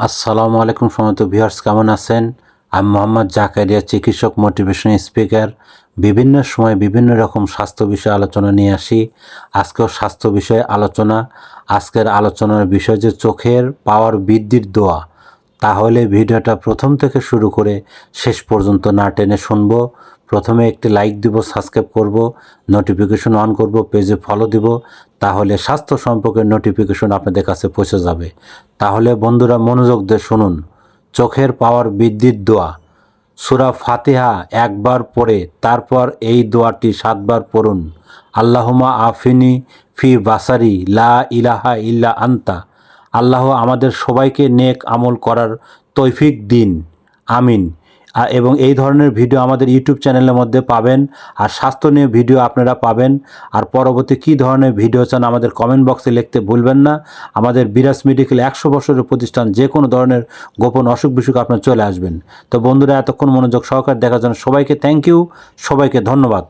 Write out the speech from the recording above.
আসসালামু আলাইকুম সম্মানিত ভিউয়ার্স, কেমন আছেন? আমি মোহাম্মদ জাকারিয়া, চিকিৎসক, মোটিভেশনাল স্পিকার। বিভিন্ন সময় বিভিন্ন রকম স্বাস্থ্য বিষয়ে আলোচনা নিয়ে আসি। আজকেও স্বাস্থ্য বিষয়ে আলোচনা। আজকের আলোচনার বিষয় যে চোখের পাওয়ার বৃদ্ধির দোয়া। তাহলে ভিডিওটা প্রথম থেকে শুরু করে শেষ পর্যন্ত না টেনে শুনবো। প্রথমে একটি লাইক দিব, সাবস্ক্রাইব করব, নোটিফিকেশন অন করব, পেজে ফলো দিব। তাহলে স্বাস্থ্য সম্পর্কে নোটিফিকেশন আপনাদের কাছে পৌঁছে যাবে। তাহলে বন্ধুরা মনোযোগ দিয়ে শুনুন। চোখের পাওয়ার বৃদ্ধির দোয়া। সূরা ফাতিহা একবার পড়ে তারপর এই দোয়াটি 7 বার পড়ুন। আল্লাহুম্মা আফিনি ফি বাসারি লা ইলাহা ইল্লা আনতা। আল্লাহ আমাদের সবাইকে নেক আমল করার তৌফিক দিন, আমিন। এবং এই ধরনের ভিডিও আমাদের ইউটিউব চ্যানেলের মধ্যে পাবেন। আর স্বাস্থ্য নিয়ে ভিডিও আপনারা পাবেন। আর পরবর্তী কী ধরনের ভিডিও চান আমাদের কমেন্ট বক্সে লিখতে ভুলবেন না। আমাদের বিরাজ মেডিকেল 100 বছরের প্রতিষ্ঠান, যে কোনো ধরনের গোপন অসুখ বিসুখ আপনার চলে আসবেন। তো বন্ধুরা, এতক্ষণ মনোযোগ সহকারে দেখার জন্য সবাইকে থ্যাংক ইউ, সবাইকে ধন্যবাদ।